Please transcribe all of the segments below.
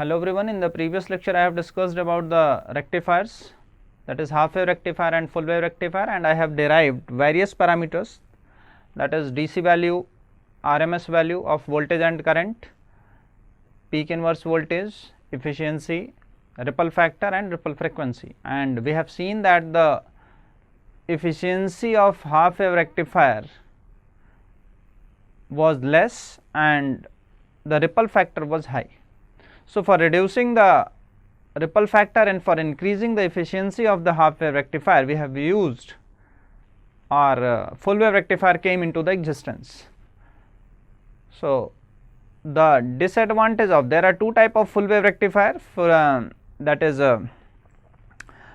Hello everyone, in the previous lecture I have discussed about the rectifiers, that is half wave rectifier and full wave rectifier, and I have derived various parameters, that is DC value, RMS value of voltage and current, peak inverse voltage, efficiency, ripple factor and ripple frequency. And we have seen that the efficiency of half wave rectifier was less and the ripple factor was high. So, for reducing the ripple factor and for increasing the efficiency of the half wave rectifier, we have used our full wave rectifier came into the existence. So, the disadvantage of, there are two type of full wave rectifier, for that is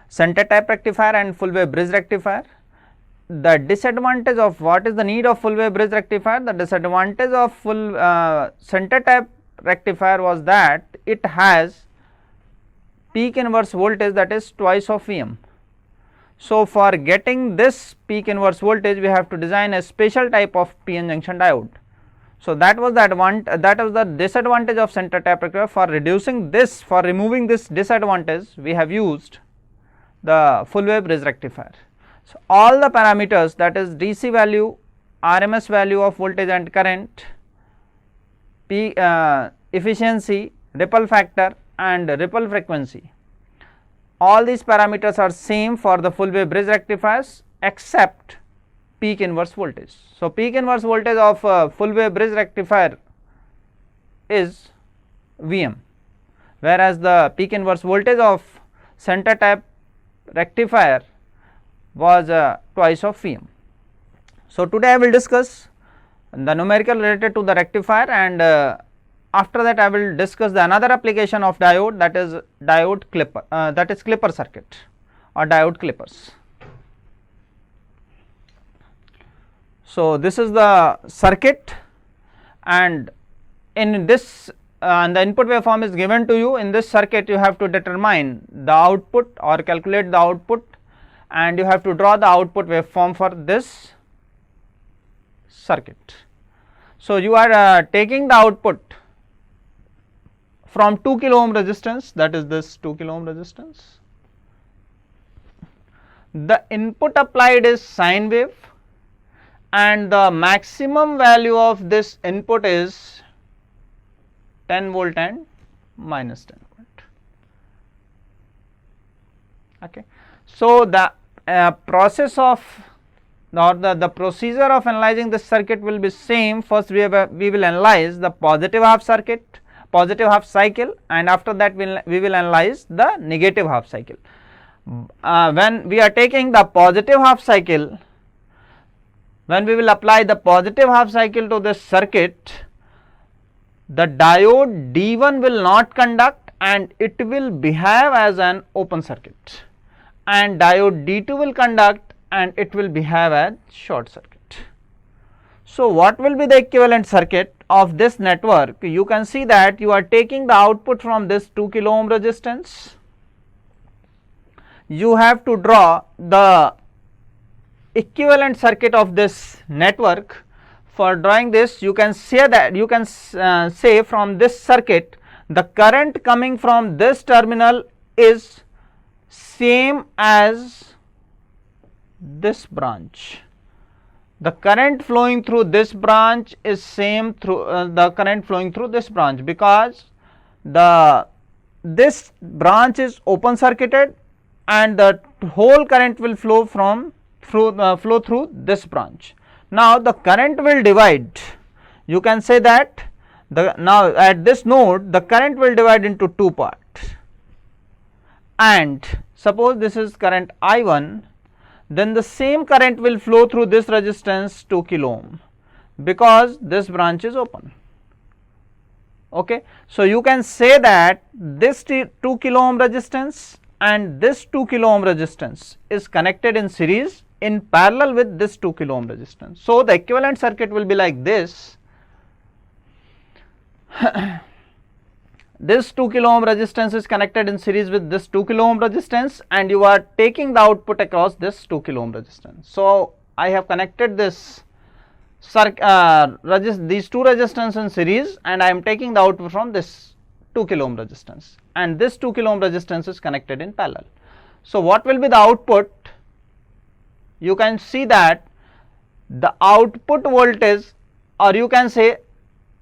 center type rectifier and full wave bridge rectifier. The disadvantage of, what is the need of full wave bridge rectifier? The disadvantage of full center type rectifier was that it has peak inverse voltage, that is twice of Vm. So, for getting this peak inverse voltage, we have to design a special type of PN junction diode. So, that was the disadvantage of center type rectifier. For reducing this, for removing this disadvantage, we have used the full wave bridge rectifier. So, all the parameters, that is DC value, RMS value of voltage and current, efficiency, ripple factor and ripple frequency, all these parameters are same for the full wave bridge rectifiers except peak inverse voltage. So, peak inverse voltage of full wave bridge rectifier is Vm, whereas the peak inverse voltage of center type rectifier was twice of Vm. So, today I will discuss the numerical related to the rectifier, and after that I will discuss the another application of diode, that is diode clipper, that is clipper circuit or diode clippers. So, this is the circuit, and in this the input waveform is given to you. In this circuit you have to determine the output or calculate the output, and you have to draw the output waveform for this circuit. So, you are taking the output from 2 kilo ohm resistance, that is this 2 kilo ohm resistance. The input applied is sine wave and the maximum value of this input is 10 volt and minus 10 volt. Okay. So, the process of the procedure of analyzing this circuit will be same. First we will analyze the positive half cycle, and after that we will analyze the negative half cycle. When we are taking the positive half cycle, when we will apply the positive half cycle to this circuit, the diode D1 will not conduct and it will behave as an open circuit, and diode D2 will conduct and it will behave as short circuit. So, what will be the equivalent circuit of this network? You can see that you are taking the output from this 2 kilo ohm resistance. You have to draw the equivalent circuit of this network. For drawing this, you can say that, you can say from this circuit the current coming from this terminal is same as this branch. The current flowing through this branch is same through the current flowing through this branch, because this branch is open circuited and the whole current will flow through this branch. Now, the current will divide. You can say that now at this node the current will divide into two parts, and suppose this is current I1, then the same current will flow through this resistance 2 kilo ohm, because this branch is open. Okay. So, you can say that this 2 kilo ohm resistance and this 2 kilo ohm resistance is connected in series in parallel with this 2 kilo ohm resistance. So, the equivalent circuit will be like this. This 2 kilo ohm resistance is connected in series with this 2 kilo ohm resistance, and you are taking the output across this 2 kilo ohm resistance. So, I have connected this these two resistance in series, and I am taking the output from this 2 kilo ohm resistance, and this 2 kilo ohm resistance is connected in parallel. So what will be the output? You can see that the output voltage, or you can say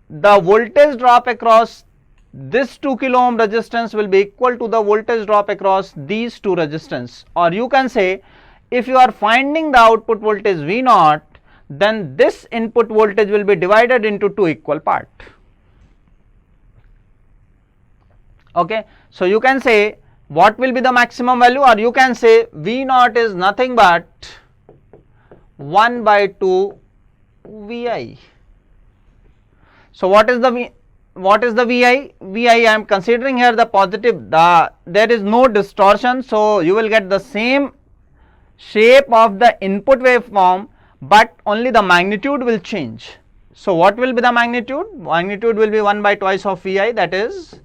the voltage drop across this 2 kilo ohm resistance will be equal to the voltage drop across these two resistance, or you can say if you are finding the output voltage V naught, then this input voltage will be divided into two equal part. Okay, so you can say what will be the maximum value, or you can say V naught is nothing but 1 by 2 Vi. So what is the Vi? Vi, I am considering here the positive, there is no distortion, so you will get the same shape of the input waveform, but only the magnitude will change. So what will be the magnitude? Magnitude will be 1 by twice of Vi, that is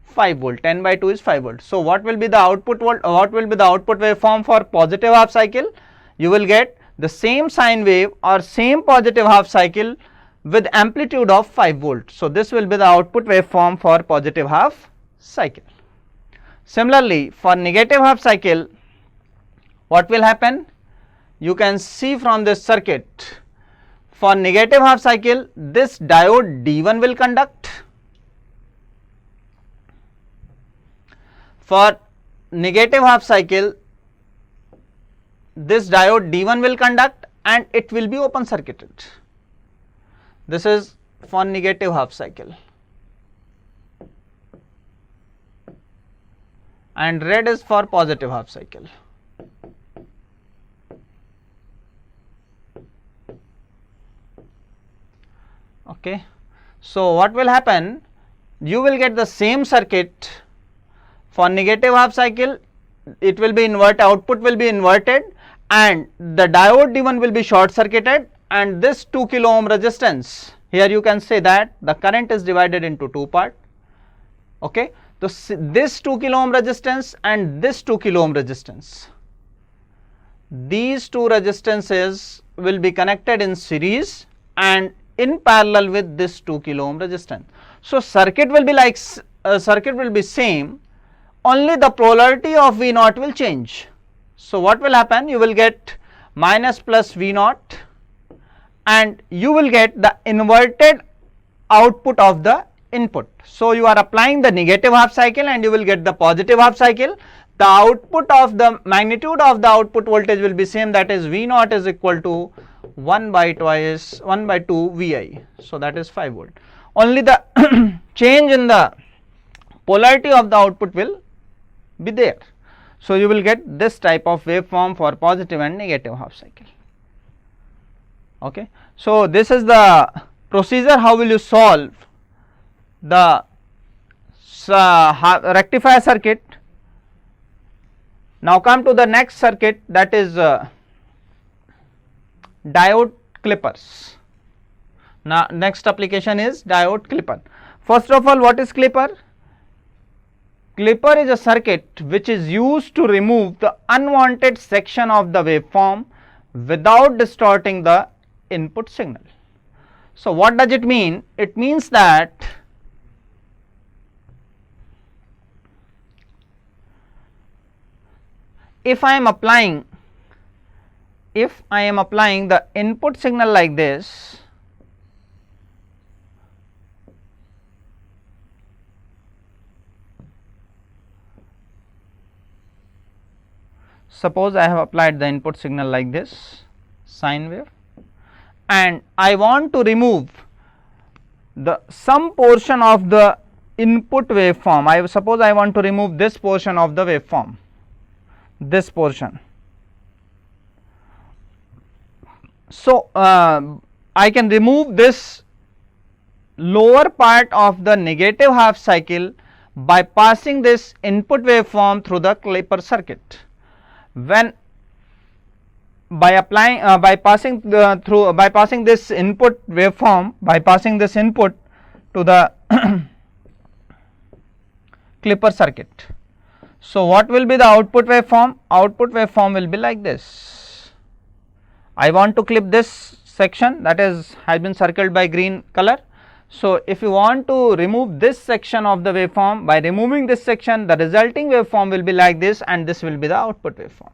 5 volt. 10 by 2 is 5 volt. So what will be the output waveform for positive half cycle? You will get the same sine wave or same positive half cycle with amplitude of 5 volt. So this will be the output waveform for positive half cycle. Similarly, for negative half cycle, what will happen? You can see from this circuit, for negative half cycle, this diode D1 will conduct. For negative half cycle, this diode D1 will conduct and it will be open circuited. This is for negative half cycle, and red is for positive half cycle. Okay, so what will happen? You will get the same circuit for negative half cycle. It will be inverted, output will be inverted, and the diode D1 will be short circuited, and this 2 kilo ohm resistance, here you can say that the current is divided into two parts. Okay, so this 2 kilo ohm resistance and this 2 kilo ohm resistance, these two resistances will be connected in series and in parallel with this 2 kilo ohm resistance. So circuit will be same, only the polarity of V naught will change. So what will happen? You will get minus plus V naught, and you will get the inverted output of the input. So you are applying the negative half cycle and you will get the positive half cycle. The output of the magnitude of the output voltage will be same, that is V naught is equal to 1 by 2 Vi. So that is 5 volt. Only the change in the polarity of the output will be there. So you will get this type of waveform for positive and negative half cycle. Okay, so this is the procedure. How will you solve the rectifier circuit? Now come to the next circuit, that is diode clippers. Now next application is diode clipper. First of all, what is clipper? Clipper is a circuit which is used to remove the unwanted section of the waveform without distorting the input signal. So what does it mean? It means that if I am applying the input signal like this, suppose I have applied the input signal like this, sine wave, and I want to remove some portion of the input waveform. Suppose I want to remove this portion of the waveform, this portion. So I can remove this lower part of the negative half cycle by passing this input waveform through the clipper circuit. When by passing this input waveform, by passing this input to the clipper circuit. So what will be the output waveform? Output waveform will be like this. I want to clip this section, that has been circled by green color. So, if you want to remove this section of the waveform, by removing this section the resulting waveform will be like this, and this will be the output waveform.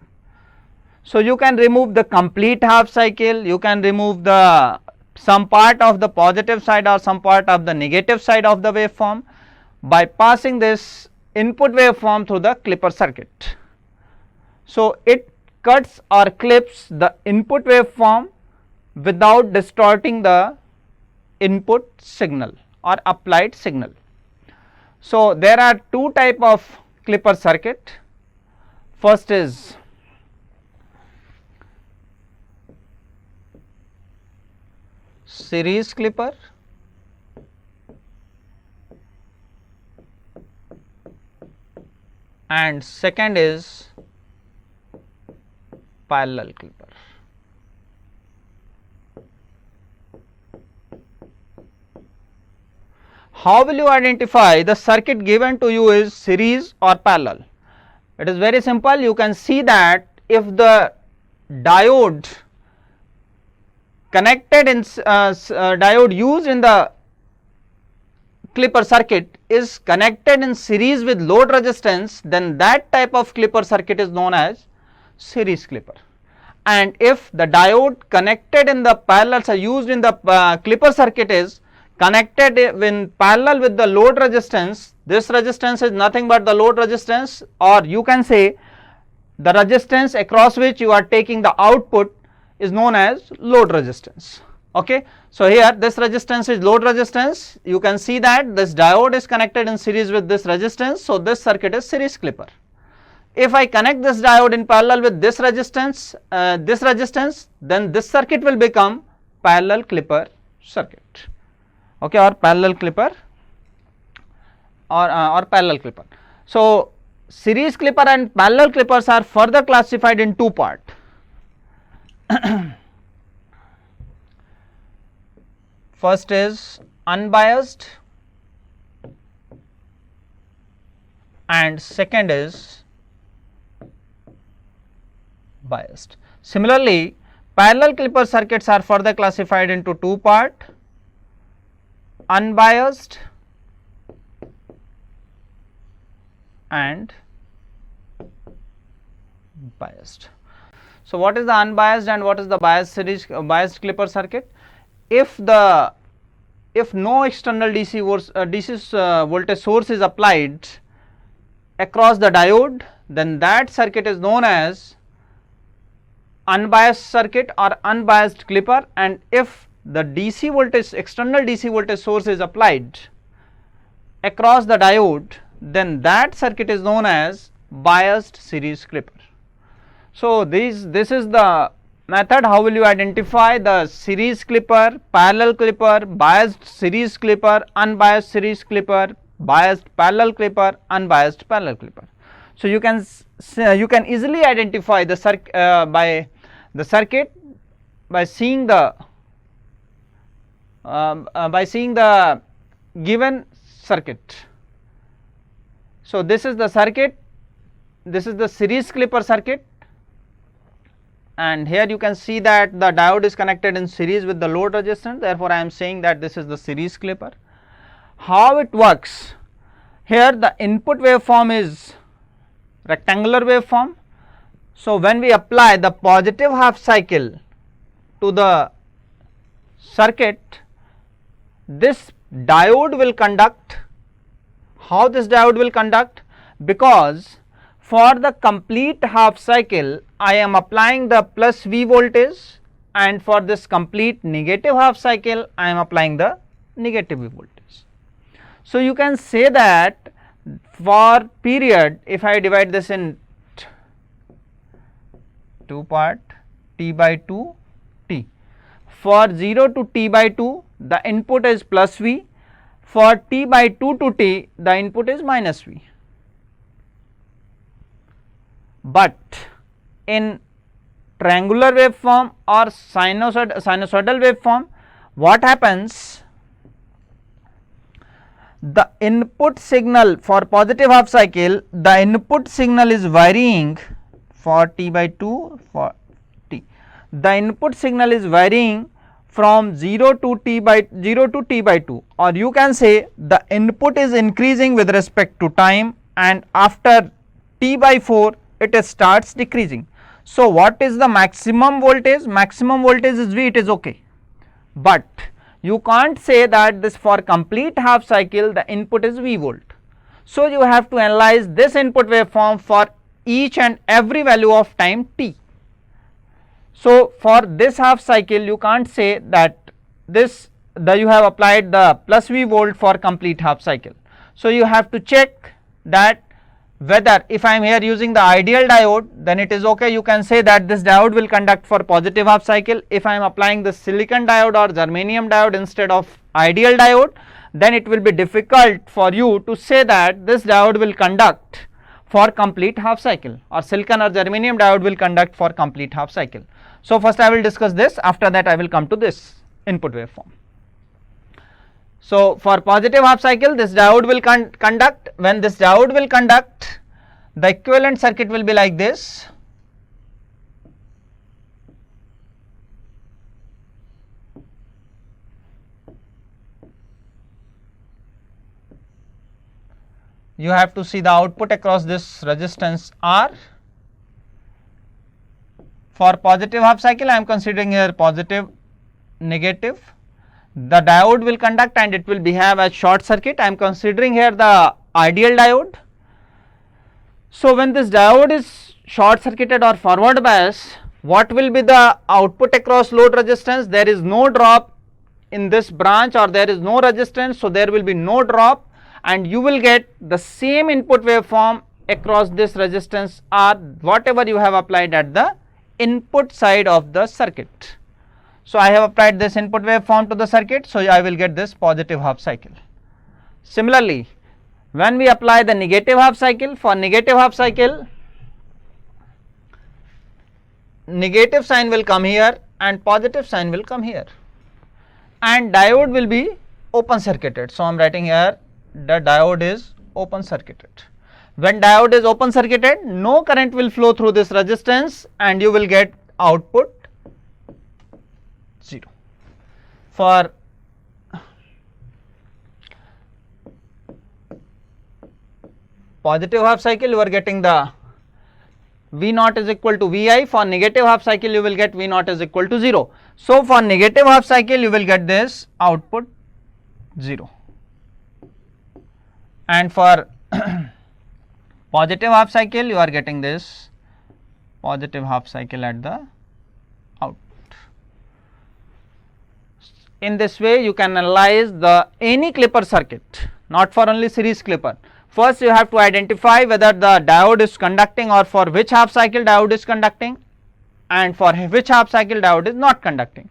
So, you can remove the complete half cycle, you can remove the some part of the positive side or some part of the negative side of the waveform by passing this input waveform through the clipper circuit. So, it cuts or clips the input waveform without distorting the input signal or applied signal. So, there are two type of clipper circuit. First is series clipper and second is parallel clipper. How will you identify the circuit given to you is series or parallel? It is very simple. You can see that if the diode connected in diode used in the clipper circuit is connected in series with load resistance, then that type of clipper circuit is known as series clipper. And if the diode connected in the parallels are used in the clipper circuit is connected in parallel with the load resistance, this resistance is nothing but the load resistance, or you can say the resistance across which you are taking the output is known as load resistance. Okay. So, here this resistance is load resistance, you can see that this diode is connected in series with this resistance. So, this circuit is series clipper. If I connect this diode in parallel with this resistance, then this circuit will become parallel clipper circuit, okay, or parallel clipper or parallel clipper. So, series clipper and parallel clippers are further classified in two parts. First is unbiased and second is biased. Similarly, parallel clipper circuits are further classified into two parts, unbiased and biased. So, what is the unbiased and what is the biased series biased clipper circuit? If no external DC voltage source is applied across the diode, then that circuit is known as unbiased circuit or unbiased clipper, and if the DC voltage external DC voltage source is applied across the diode, then that circuit is known as biased series clipper. So, this is the method how will you identify the series clipper, parallel clipper, biased series clipper, unbiased series clipper, biased parallel clipper, unbiased parallel clipper. So, you can easily identify the circuit by seeing the given circuit. So, this is the circuit, this is the series clipper circuit, and here you can see that the diode is connected in series with the load resistance, therefore, I am saying that this is the series clipper. How it works? Here the input waveform is rectangular waveform. So, when we apply the positive half cycle to the circuit, this diode will conduct. How this diode will conduct? Because for the complete half cycle I am applying the plus V voltage, and for this complete negative half cycle I am applying the negative V voltage. So, you can say that for period, if I divide this in two part T by 2 T, for 0 to T by 2 the input is plus V, for T by 2 to T the input is minus V. But in triangular waveform or sinusoidal waveform, what happens? The input signal for positive half cycle, the input signal is varying for T by 2 for T. The input signal is varying from 0 to t by 2, or you can say the input is increasing with respect to time, and after t by 4 it starts decreasing. So what is the maximum voltage? Maximum voltage is V, it is okay, but you can't say that this for complete half cycle the input is V volt. So you have to analyze this input waveform for each and every value of time t. So for this half cycle you can't say that you have applied the plus V volt for complete half cycle. So you have to check that whether if I am here using the ideal diode, then it is okay, you can say that this diode will conduct for positive half cycle. If I am applying the silicon diode or germanium diode instead of ideal diode, then it will be difficult for you to say that this diode will conduct for complete half cycle, or silicon or germanium diode will conduct for complete half cycle. So first I will discuss this, after that I will come to this input waveform. So for positive half cycle this diode will conduct. When this diode will conduct, the equivalent circuit will be like this. You have to see the output across this resistance R. For positive half cycle I am considering here positive, negative. The diode will conduct and it will behave as short circuit. I am considering here the ideal diode. So when this diode is short circuited or forward bias, what will be the output across load resistance? There is no drop in this branch, or there is no resistance, so there will be no drop, and you will get the same input waveform across this resistance R, whatever you have applied at the input side of the circuit. So I have applied this input waveform to the circuit, so I will get this positive half cycle. Similarly, when we apply the negative half cycle, for negative half cycle, negative sign will come here and positive sign will come here, and diode will be open circuited. So I am writing here the diode is open circuited. When diode is open circuited, no current will flow through this resistance and you will get output 0. For positive half cycle you are getting the V naught is equal to Vi. For negative half cycle you will get V naught is equal to 0. So for negative half cycle you will get this output 0, and for positive half cycle you are getting this positive half cycle at the output. In this way you can analyze the any clipper circuit, not for only series clipper. First you have to identify whether the diode is conducting or for which half cycle diode is conducting and for which half cycle diode is not conducting.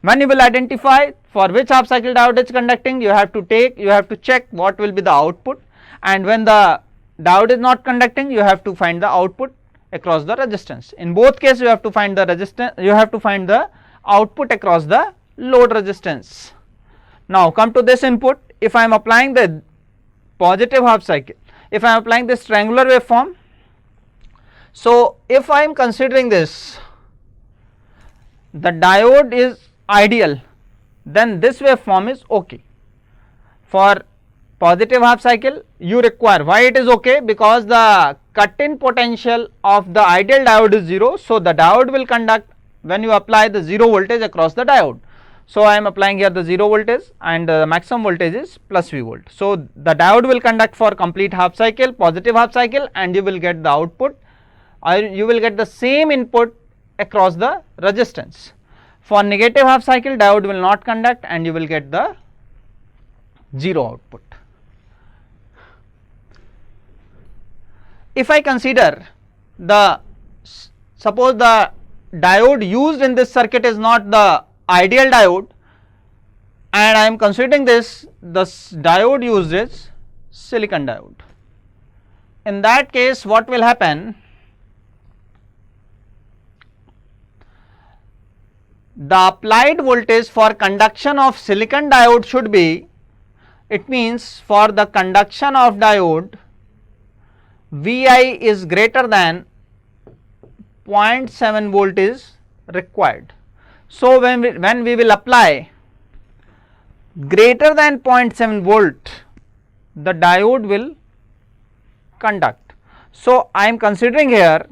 When you will identify for which half cycle diode is conducting, you have to check what will be the output, and when the diode is not conducting you have to find the output across the resistance. In both cases you have to find the resistance, you have to find the output across the load resistance. Now come to this input. If I am applying the positive half cycle, if I am applying this triangular waveform, so if I am considering this, the diode is ideal, then this waveform is okay. For positive half cycle you require, why it is okay? Because the cut-in potential of the ideal diode is 0, so the diode will conduct when you apply the 0 voltage across the diode. So I am applying here the 0 voltage and the maximum voltage is plus V volt. So the diode will conduct for complete half cycle, positive half cycle, and you will get the output, or you will get the same input across the resistance. For negative half cycle diode will not conduct and you will get the 0 output. If I consider suppose the diode used in this circuit is not the ideal diode, and I am considering the diode used is silicon diode. In that case what will happen? The applied voltage for conduction of silicon diode should be, it means for the conduction of diode Vi is greater than 0.7 volt is required. So when we will apply greater than 0.7 volt, the diode will conduct. So I am considering here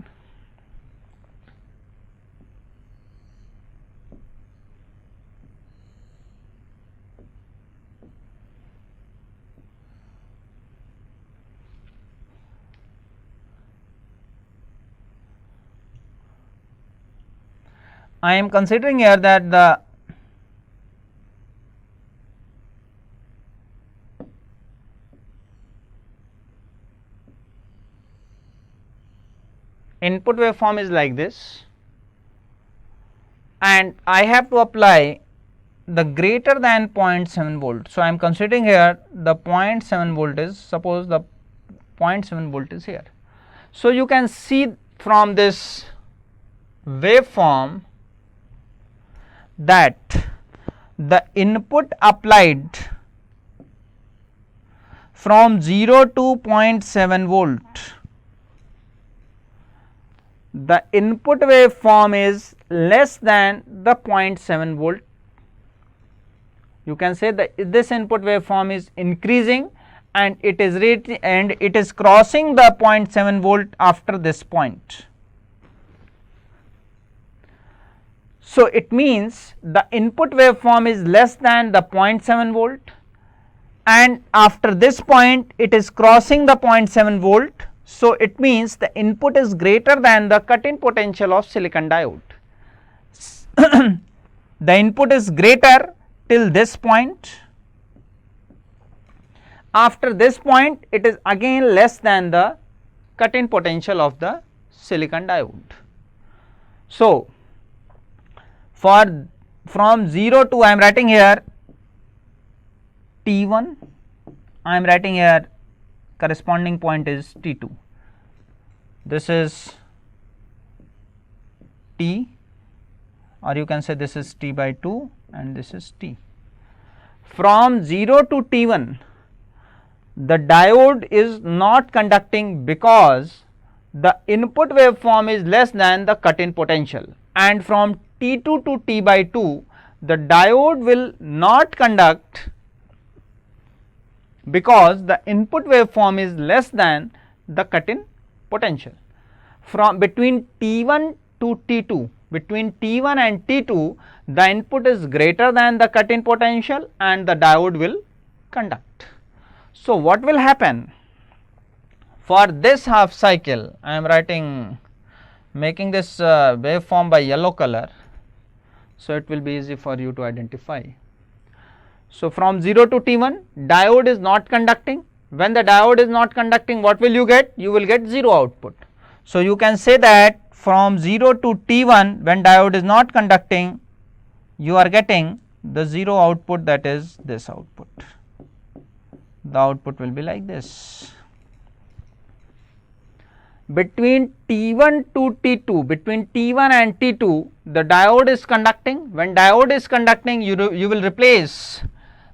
that the input waveform is like this, and I have to apply the greater than 0.7 volt. So I am considering here the 0.7 volt is, suppose the 0.7 volt is here. So you can see from this waveform that the input applied from 0 to 0.7 volt, the input waveform is less than the 0.7 volt. You can say that this input waveform is increasing and it is crossing the 0.7 volt after this point. So it means the input waveform is less than the 0.7 volt, and after this point it is crossing the 0.7 volt. So it means the input is greater than the cut-in potential of silicon diode. The input is greater till this point. After this point it is again less than the cut-in potential of the silicon diode. So from 0 to, I am writing here T1, I am writing here corresponding point is T2, this is T, or you can say this is T by 2 and this is T. From 0 to T1 the diode is not conducting because the input waveform is less than the cut-in potential, and from T2 to T by 2 the diode will not conduct because the input waveform is less than the cut-in potential. From between T1 to T2, between T1 and T2 the input is greater than the cut-in potential and the diode will conduct. So what will happen for this half cycle? I am making this waveform by yellow color, so it will be easy for you to identify. So from 0 to T1 diode is not conducting. When the diode is not conducting, what will you get? You will get 0 output. So you can say that from 0 to T1 when diode is not conducting, you are getting the 0 output, that is this output. The output will be like this. Between T1 to T2, between T1 and T2 the diode is conducting. When diode is conducting, you will replace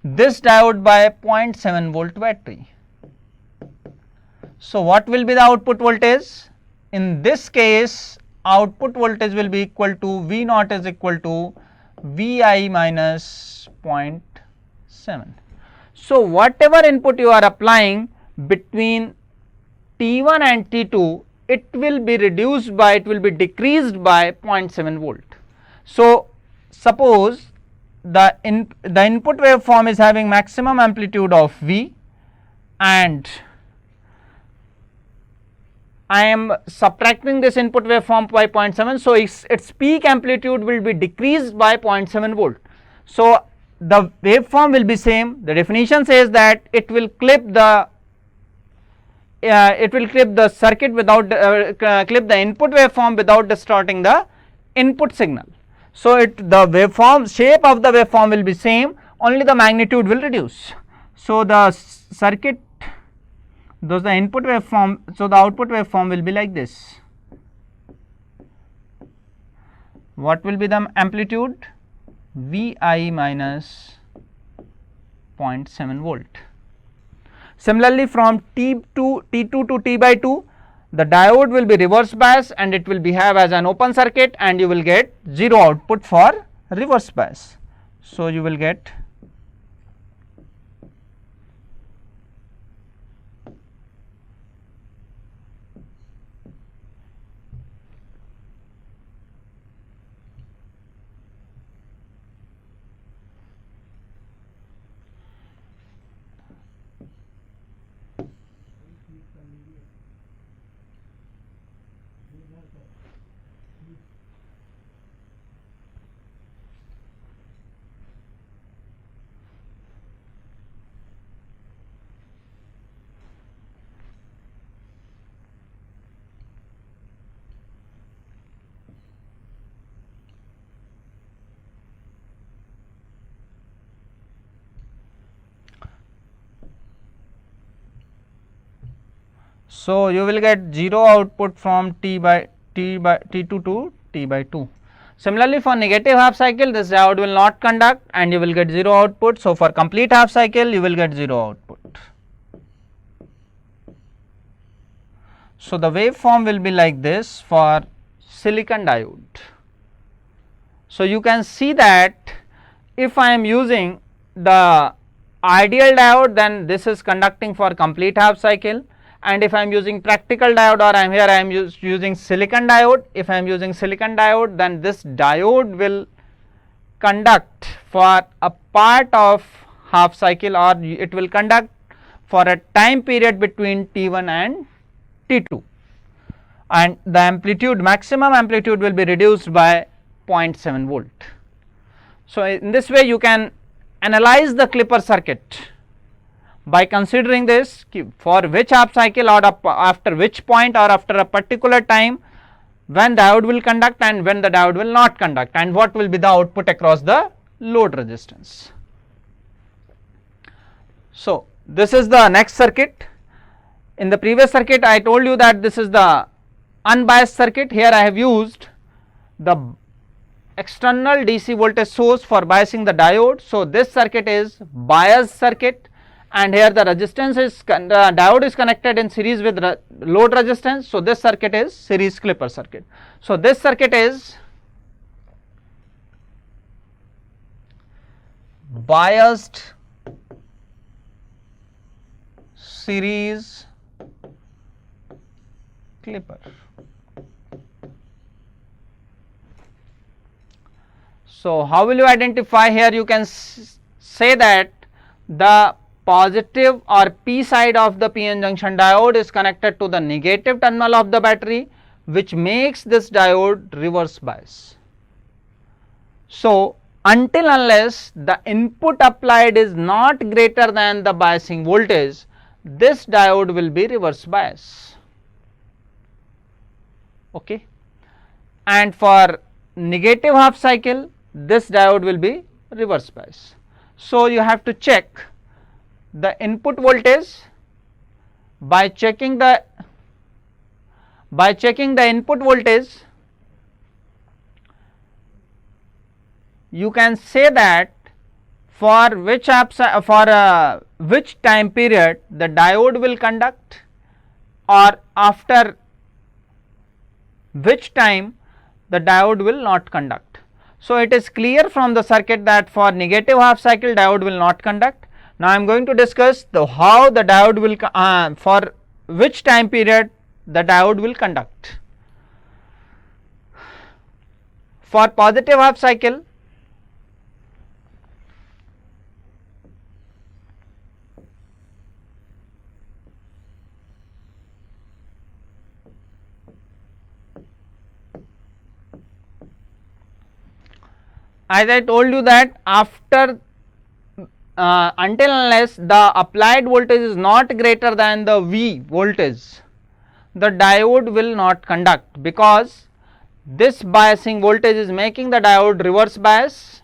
this diode by 0.7 volt battery. So what will be the output voltage? In this case output voltage will be equal to V naught is equal to Vi minus 0.7. So whatever input you are applying between T1 and T2, it will be decreased by 0.7 volt. So suppose the input waveform is having maximum amplitude of V, and I am subtracting this input waveform by 0.7, so its peak amplitude will be decreased by 0.7 volt. So the waveform will be same. The definition says that it will clip the circuit without clip the input waveform without distorting the input signal. So the waveform shape of the waveform will be same, only the magnitude will reduce. So the circuit, those the input waveform, so the output waveform will be like this. What will be the amplitude? Vi minus 0.7 volt. Similarly from T2 to T by 2 the diode will be reverse bias and it will behave as an open circuit and you will get 0 output for reverse bias. So, you will get so you will get 0 output from T2 to T by 2. Similarly, for negative half cycle this diode will not conduct and you will get 0 output. So, for complete half cycle you will get 0 output. So, the waveform will be like this for silicon diode. So, you can see that if I am using the ideal diode, then this is conducting for complete half cycle, and if I am using practical diode or I am using silicon diode, if I am using silicon diode, then this diode will conduct for a part of half cycle, or it will conduct for a time period between T1 and T2, and the amplitude, maximum amplitude will be reduced by 0.7 volt. So, in this way you can analyze the Clipper circuit by considering this, for which half cycle or after which point or after a particular time when diode will conduct and when the diode will not conduct, and what will be the output across the load resistance. So, this is the next circuit. In the previous circuit I told you that this is the unbiased circuit. Here I have used the external DC voltage source for biasing the diode. So, this circuit is biased circuit, and here the resistance is diode is connected in series with load resistance. So, this circuit is series Clipper circuit. So, this circuit is biased series Clipper. So, how will you identify? Here you can say that the positive or P side of the PN junction diode is connected to the negative terminal of the battery, which makes this diode reverse bias. So, until unless the input applied is not greater than the biasing voltage, this diode will be reverse bias. Okay. And for negative half cycle, this diode will be reverse bias. So, you have to check the input voltage by checking the input voltage. You can say that for which time period the diode will conduct, or after which time the diode will not conduct. So, it is clear from the circuit that for negative half cycle diode will not conduct. Now, I am going to discuss how the diode will for which time period the diode will conduct. For positive half cycle, as I told you that after until unless the applied voltage is not greater than the V voltage, the diode will not conduct, because this biasing voltage is making the diode reverse bias.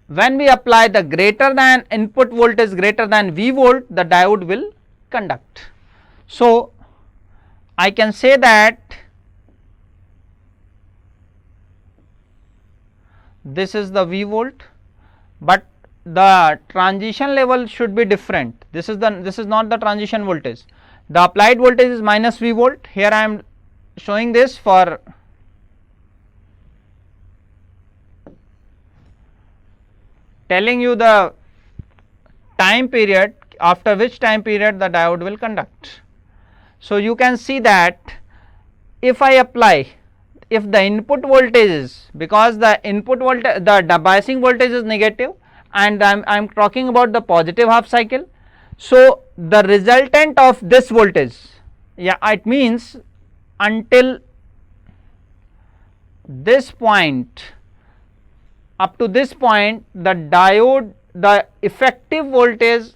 When we apply the greater than input voltage greater than V volt, the diode will conduct. So, I can say that this is the V volt, but the transition level should be different. This is not the transition voltage. The applied voltage is minus V volt. Here I am showing this for telling you the time period, after which time period the diode will conduct. So, you can see that if I apply, if the input voltage is, because the input voltage, the biasing voltage is negative and I am talking about the positive half cycle. So, the resultant of this voltage, yeah, it means until this point, up to this point, the diode, the effective voltage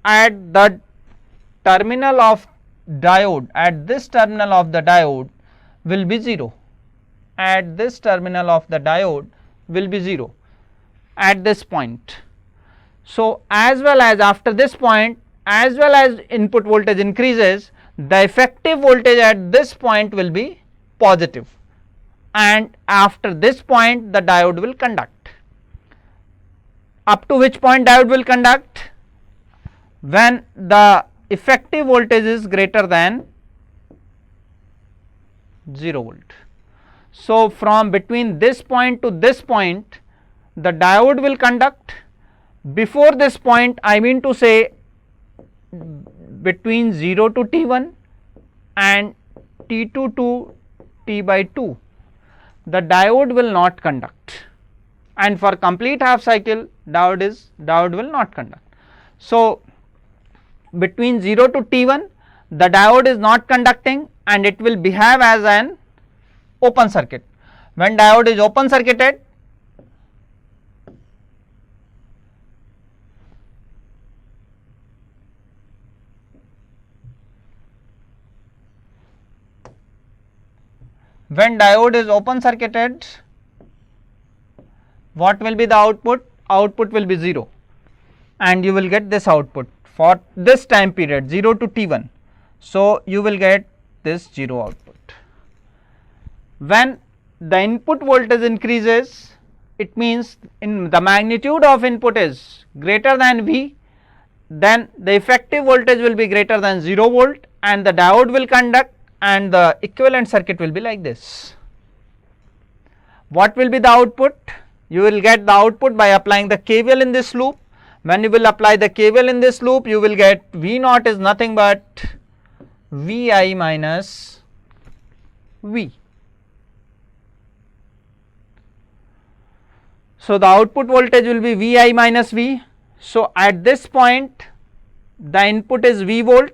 at the terminal of diode, at this terminal of the diode will be 0, at this terminal of the diode will be 0 at this point. So, as well as after this point, as well as input voltage increases, the effective voltage at this point will be positive, and after this point the diode will conduct. Up to which point diode will conduct? When the effective voltage is greater than 0 volt. So, from between this point to this point the diode will conduct. Before this point, I mean to say between 0 to T1 and T2 to T by 2, the diode will not conduct, and for complete half cycle diode will not conduct. So, between 0 to T1 the diode is not conducting and it will behave as an open circuit. When diode is open circuited, what will be the output? Output will be 0 and you will get this output for this time period 0 to T1. So, you will get this 0 output. When the input voltage increases, it means in the magnitude of input is greater than V, then the effective voltage will be greater than 0 volt and the diode will conduct, and the equivalent circuit will be like this. What will be the output? You will get the output by applying the KVL in this loop. When you will apply the KVL in this loop, you will get V naught is nothing but Vi minus V. So, the output voltage will be Vi minus V. So, at this point the input is V volt.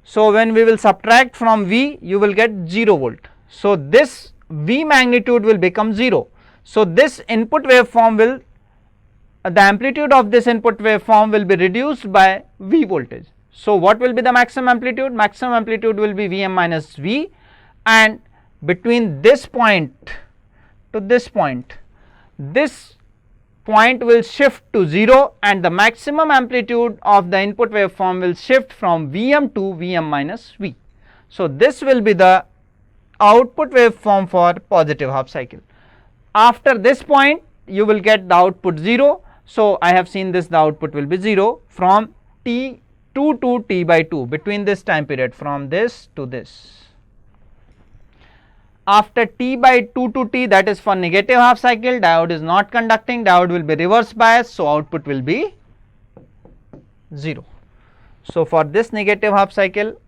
So, when we will subtract from V, you will get 0 volt. So, this V magnitude will become 0. So, this input waveform will, the amplitude of this input waveform will be reduced by V voltage. So, what will be the maximum amplitude? Maximum amplitude will be Vm minus V, and between this point to this point will shift to 0 and the maximum amplitude of the input waveform will shift from Vm to Vm minus V. So, this will be the output waveform for positive half cycle. After this point you will get the output 0. So, I have seen this, the output will be 0 from T2 to T by 2, between this time period, from this to this. After T by 2 to T, that is for negative half cycle, diode is not conducting, diode will be reverse bias, so output will be 0. So, for this negative half cycle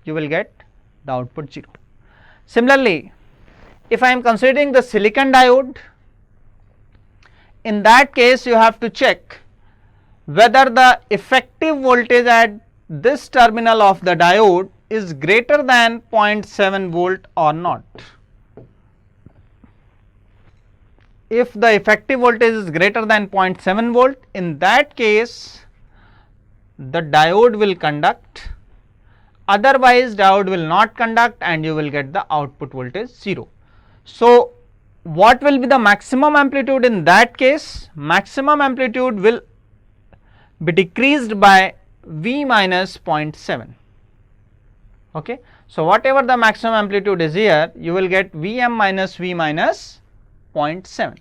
you will get the output 0. Similarly, if I am considering the silicon diode, in that case you have to check whether the effective voltage at this terminal of the diode is greater than 0.7 volt or not. If the effective voltage is greater than 0.7 volt, in that case the diode will conduct, otherwise diode will not conduct and you will get the output voltage 0. So, what will be the maximum amplitude in that case? Maximum amplitude will be decreased by V minus 0.7. Okay. So, whatever the maximum amplitude is here, you will get Vm minus V minus 0.7.